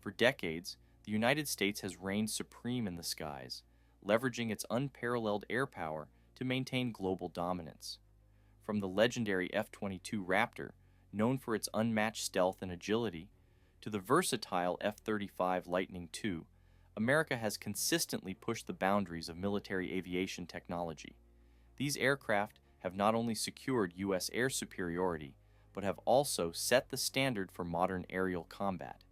For decades, the United States has reigned supreme in the skies, leveraging its unparalleled air power to maintain global dominance. From the legendary F-22 Raptor, known for its unmatched stealth and agility, to the versatile F-35 Lightning II, America has consistently pushed the boundaries of military aviation technology. These aircraft have not only secured U.S. air superiority, but have also set the standard for modern aerial combat.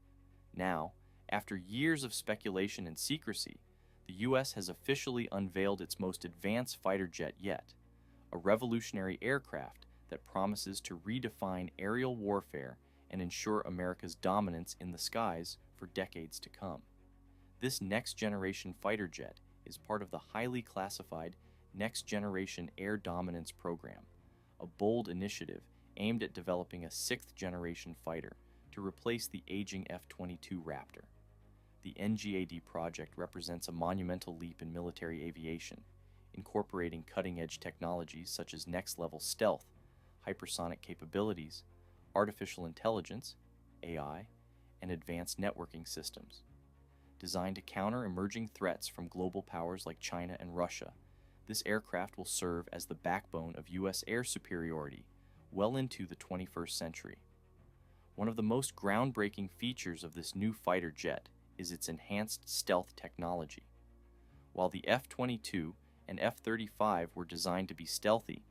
Now, after years of speculation and secrecy, the U.S. has officially unveiled its most advanced fighter jet yet, a revolutionary aircraft that promises to redefine aerial warfare and ensure America's dominance in the skies for decades to come. This next-generation fighter jet is part of the highly classified Next Generation Air Dominance Program, a bold initiative aimed at developing a sixth-generation fighter to replace the aging F-22 Raptor. The NGAD project represents a monumental leap in military aviation, incorporating cutting-edge technologies such as next-level stealth, hypersonic capabilities, artificial intelligence, AI, and advanced networking systems. Designed to counter emerging threats from global powers like China and Russia, this aircraft will serve as the backbone of U.S. air superiority well into the 21st century. One of the most groundbreaking features of this new fighter jet is its enhanced stealth technology. While the F-22 and F-35 were designed to be stealthy,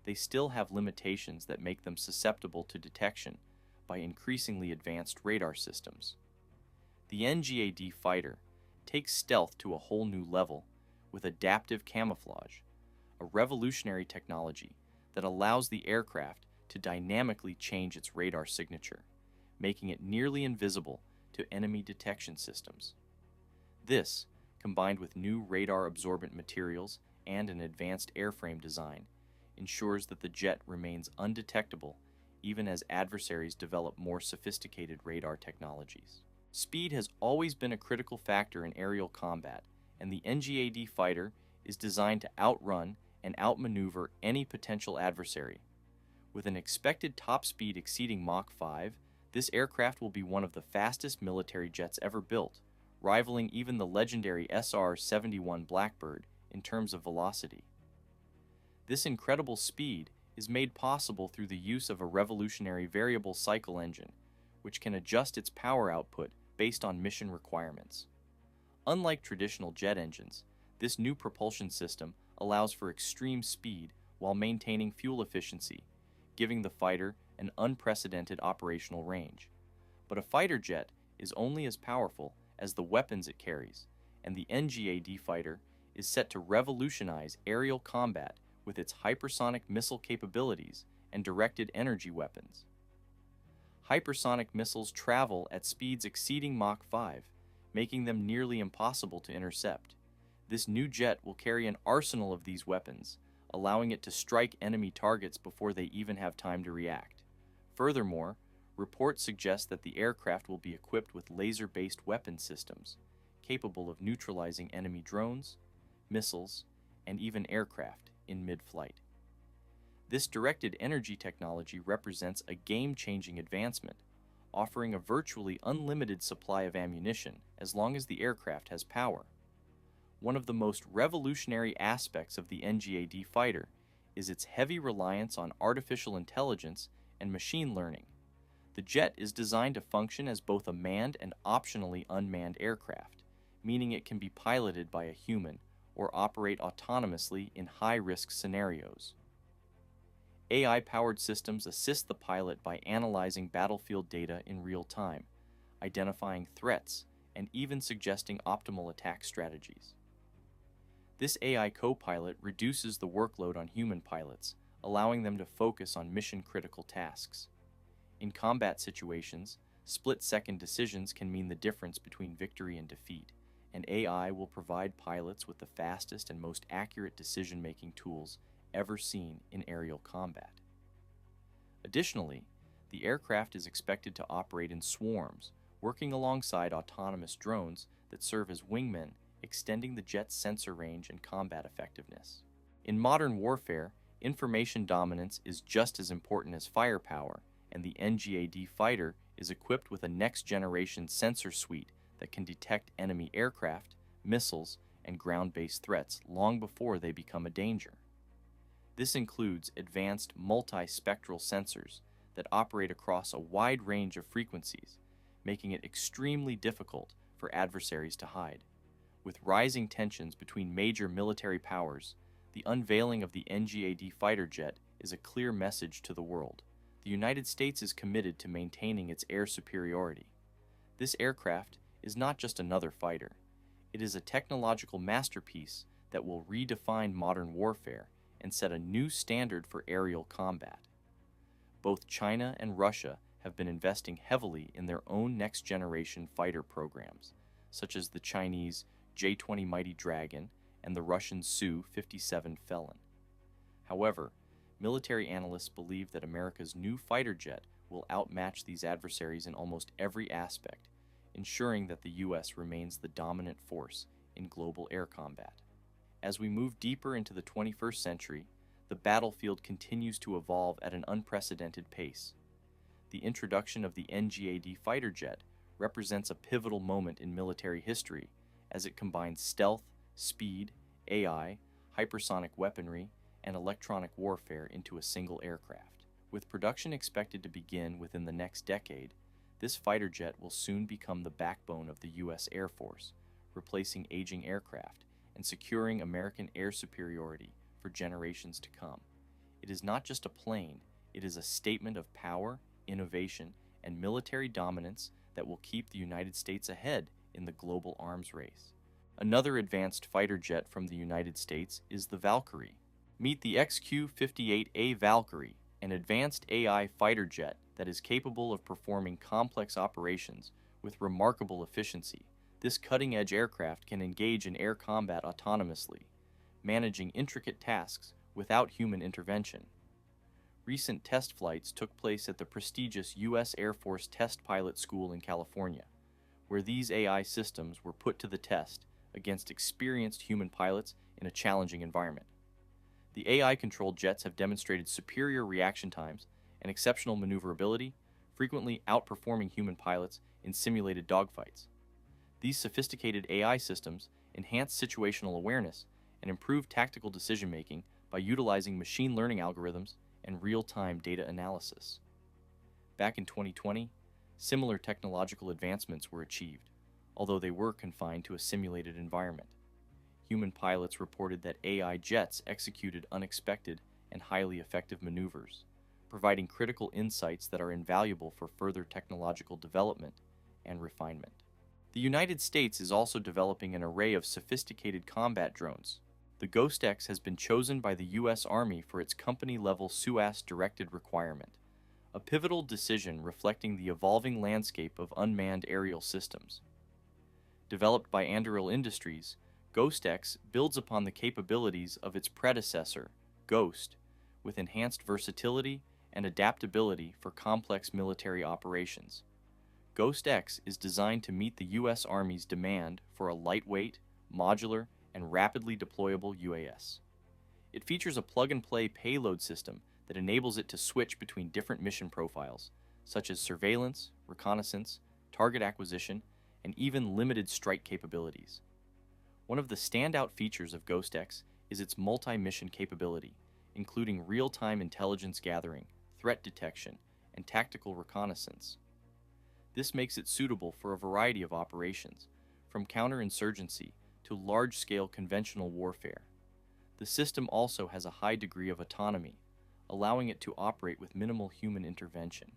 they still have limitations that make them susceptible to detection by increasingly advanced radar systems. The NGAD fighter takes stealth to a whole new level with adaptive camouflage, a revolutionary technology that allows the aircraft to dynamically change its radar signature, making it nearly invisible to enemy detection systems. This, combined with new radar-absorbent materials and an advanced airframe design, ensures that the jet remains undetectable even as adversaries develop more sophisticated radar technologies. Speed has always been a critical factor in aerial combat, and the NGAD fighter is designed to outrun and outmaneuver any potential adversary. With an expected top speed exceeding Mach 5, this aircraft will be one of the fastest military jets ever built, rivaling even the legendary SR-71 Blackbird in terms of velocity. This incredible speed is made possible through the use of a revolutionary variable cycle engine, which can adjust its power output based on mission requirements. Unlike traditional jet engines, this new propulsion system allows for extreme speed while maintaining fuel efficiency, giving the fighter an unprecedented operational range. But a fighter jet is only as powerful as the weapons it carries, and the NGAD fighter is set to revolutionize aerial combat with its hypersonic missile capabilities and directed energy weapons. Hypersonic missiles travel at speeds exceeding Mach 5, making them nearly impossible to intercept. This new jet will carry an arsenal of these weapons, allowing it to strike enemy targets before they even have time to react. Furthermore, reports suggest that the aircraft will be equipped with laser-based weapon systems, capable of neutralizing enemy drones, missiles, and even aircraft in mid-flight. This directed energy technology represents a game-changing advancement, offering a virtually unlimited supply of ammunition as long as the aircraft has power. One of the most revolutionary aspects of the NGAD fighter is its heavy reliance on artificial intelligence and machine learning. The jet is designed to function as both a manned and optionally unmanned aircraft, meaning it can be piloted by a human or operate autonomously in high-risk scenarios. AI-powered systems assist the pilot by analyzing battlefield data in real time, identifying threats, and even suggesting optimal attack strategies. This AI co-pilot reduces the workload on human pilots, allowing them to focus on mission-critical tasks. In combat situations, split-second decisions can mean the difference between victory and defeat, and AI will provide pilots with the fastest and most accurate decision-making tools ever seen in aerial combat. Additionally, the aircraft is expected to operate in swarms, working alongside autonomous drones that serve as wingmen, extending the jet's sensor range and combat effectiveness. In modern warfare, information dominance is just as important as firepower, and the NGAD fighter is equipped with a next-generation sensor suite that can detect enemy aircraft, missiles, and ground-based threats long before they become a danger. This includes advanced multi-spectral sensors that operate across a wide range of frequencies, making it extremely difficult for adversaries to hide. With rising tensions between major military powers, the unveiling of the NGAD fighter jet is a clear message to the world. The United States is committed to maintaining its air superiority. This aircraft is not just another fighter. It is a technological masterpiece that will redefine modern warfare and set a new standard for aerial combat. Both China and Russia have been investing heavily in their own next-generation fighter programs, such as the Chinese J-20 Mighty Dragon and the Russian Su-57 Felon. However, military analysts believe that America's new fighter jet will outmatch these adversaries in almost every aspect, ensuring that the U.S. remains the dominant force in global air combat. As we move deeper into the 21st century, the battlefield continues to evolve at an unprecedented pace. The introduction of the NGAD fighter jet represents a pivotal moment in military history as it combines stealth, speed, AI, hypersonic weaponry, and electronic warfare into a single aircraft. With production expected to begin within the next decade, this fighter jet will soon become the backbone of the U.S. Air Force, replacing aging aircraft and securing American air superiority for generations to come. It is not just a plane, it is a statement of power, innovation, and military dominance that will keep the United States ahead in the global arms race. Another advanced fighter jet from the United States is the Valkyrie. Meet the XQ-58A Valkyrie, an advanced AI fighter jet that is capable of performing complex operations with remarkable efficiency. This cutting-edge aircraft can engage in air combat autonomously, managing intricate tasks without human intervention. Recent test flights took place at the prestigious U.S. Air Force Test Pilot School in California, where these AI systems were put to the test against experienced human pilots in a challenging environment. The AI-controlled jets have demonstrated superior reaction times and exceptional maneuverability, frequently outperforming human pilots in simulated dogfights. These sophisticated AI systems enhance situational awareness and improve tactical decision-making by utilizing machine learning algorithms and real-time data analysis. Back in 2020, similar technological advancements were achieved, although they were confined to a simulated environment. Human pilots reported that AI jets executed unexpected and highly effective maneuvers, providing critical insights that are invaluable for further technological development and refinement. The United States is also developing an array of sophisticated combat drones. The Ghost X has been chosen by the U.S. Army for its company-level SUAS-directed requirement, a pivotal decision reflecting the evolving landscape of unmanned aerial systems. Developed by Anduril Industries, Ghost X builds upon the capabilities of its predecessor, Ghost, with enhanced versatility and adaptability for complex military operations. Ghost X is designed to meet the U.S. Army's demand for a lightweight, modular, and rapidly deployable UAS. It features a plug-and-play payload system that enables it to switch between different mission profiles, such as surveillance, reconnaissance, target acquisition, and even limited strike capabilities. One of the standout features of Ghost X is its multi-mission capability, including real-time intelligence gathering, threat detection, and tactical reconnaissance. This makes it suitable for a variety of operations, from counterinsurgency to large-scale conventional warfare. The system also has a high degree of autonomy, allowing it to operate with minimal human intervention,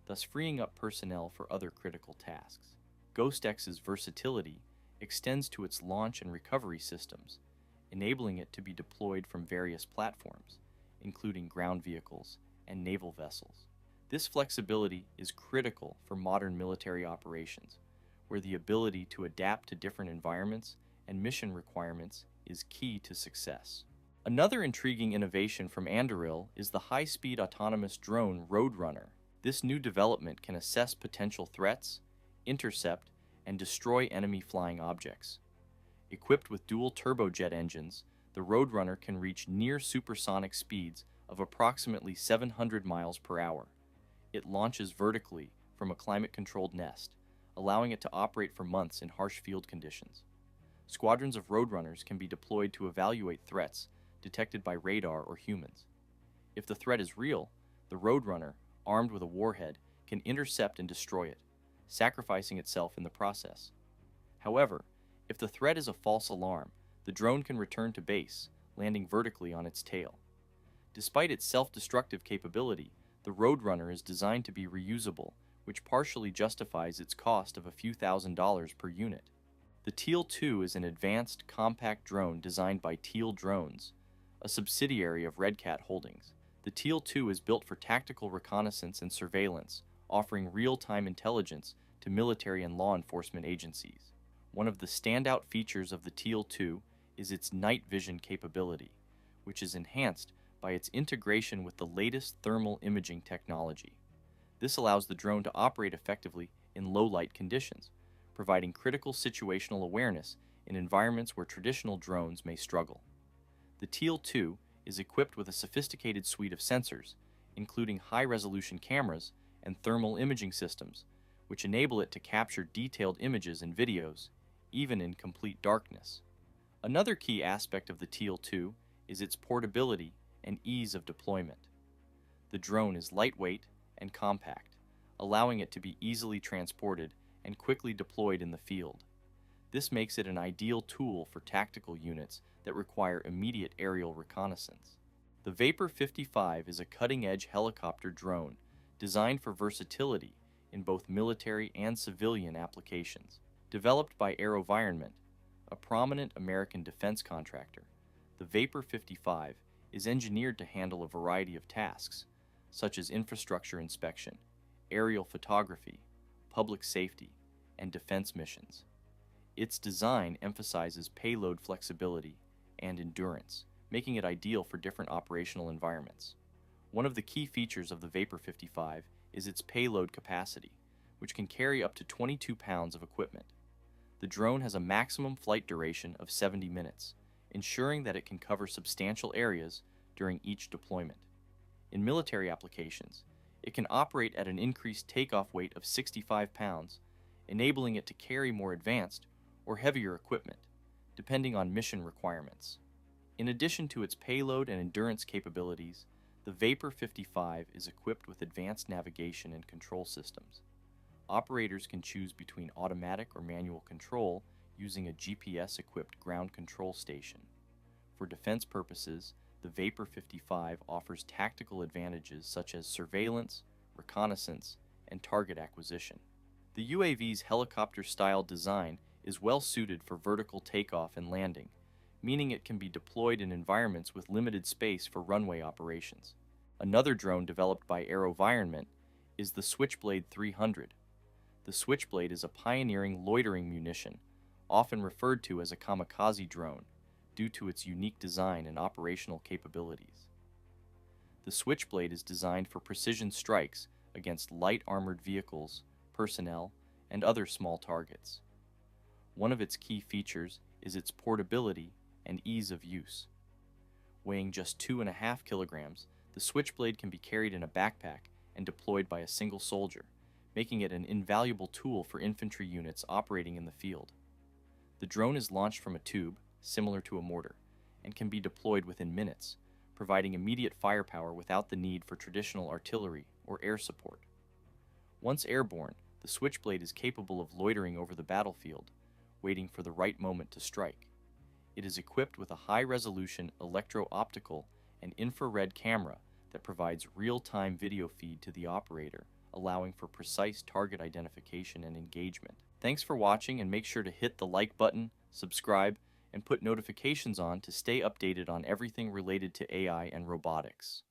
thus freeing up personnel for other critical tasks. Ghost X's versatility extends to its launch and recovery systems, enabling it to be deployed from various platforms, including ground vehicles and naval vessels. This flexibility is critical for modern military operations, where the ability to adapt to different environments and mission requirements is key to success. Another intriguing innovation from Anduril is the high-speed autonomous drone Roadrunner. This new development can assess potential threats, intercept, and destroy enemy flying objects. Equipped with dual turbojet engines, the Roadrunner can reach near supersonic speeds of approximately 700 miles per hour. It launches vertically from a climate-controlled nest, allowing it to operate for months in harsh field conditions. Squadrons of roadrunners can be deployed to evaluate threats detected by radar or humans. If the threat is real, the roadrunner, armed with a warhead, can intercept and destroy it, sacrificing itself in the process. However, if the threat is a false alarm, the drone can return to base, landing vertically on its tail. Despite its self-destructive capability, the Roadrunner is designed to be reusable, which partially justifies its cost of a few $1,000s per unit. The Teal 2 is an advanced, compact drone designed by Teal Drones, a subsidiary of Red Cat Holdings. The Teal 2 is built for tactical reconnaissance and surveillance, offering real-time intelligence to military and law enforcement agencies. One of the standout features of the Teal 2 is its night vision capability, which is enhanced by its integration with the latest thermal imaging technology. This allows the drone to operate effectively in low-light conditions, providing critical situational awareness in environments where traditional drones may struggle. The Teal 2 is equipped with a sophisticated suite of sensors, including high-resolution cameras and thermal imaging systems, which enable it to capture detailed images and videos, even in complete darkness. Another key aspect of the Teal 2 is its portability and ease of deployment. The drone is lightweight and compact, allowing it to be easily transported and quickly deployed in the field. This makes it an ideal tool for tactical units that require immediate aerial reconnaissance. The Vapor 55 is a cutting-edge helicopter drone designed for versatility in both military and civilian applications. Developed by Aivolution, a prominent American defense contractor, the Vapor 55 is engineered to handle a variety of tasks, such as infrastructure inspection, aerial photography, public safety, and defense missions. Its design emphasizes payload flexibility and endurance, making it ideal for different operational environments. One of the key features of the Vapor 55 is its payload capacity, which can carry up to 22 pounds of equipment. The drone has a maximum flight duration of 70 minutes, ensuring that it can cover substantial areas during each deployment. In military applications, it can operate at an increased takeoff weight of 65 pounds, enabling it to carry more advanced or heavier equipment, depending on mission requirements. In addition to its payload and endurance capabilities, the Vapor 55 is equipped with advanced navigation and control systems. Operators can choose between automatic or manual control using a GPS-equipped ground control station. For defense purposes, the Vapor 55 offers tactical advantages such as surveillance, reconnaissance, and target acquisition. The UAV's helicopter-style design is well suited for vertical takeoff and landing, meaning it can be deployed in environments with limited space for runway operations. Another drone developed by Aivolution is the Switchblade 300. The Switchblade is a pioneering loitering munition, often referred to as a kamikaze drone, due to its unique design and operational capabilities. The Switchblade is designed for precision strikes against light armored vehicles, personnel, and other small targets. One of its key features is its portability and ease of use. Weighing just 2.5 kilograms, the Switchblade can be carried in a backpack and deployed by a single soldier, making it an invaluable tool for infantry units operating in the field. The drone is launched from a tube, similar to a mortar, and can be deployed within minutes, providing immediate firepower without the need for traditional artillery or air support. Once airborne, the Switchblade is capable of loitering over the battlefield, waiting for the right moment to strike. It is equipped with a high-resolution electro-optical and infrared camera that provides real-time video feed to the operator, allowing for precise target identification and engagement. Thanks for watching, and make sure to hit the like button, subscribe, and put notifications on to stay updated on everything related to AI and robotics.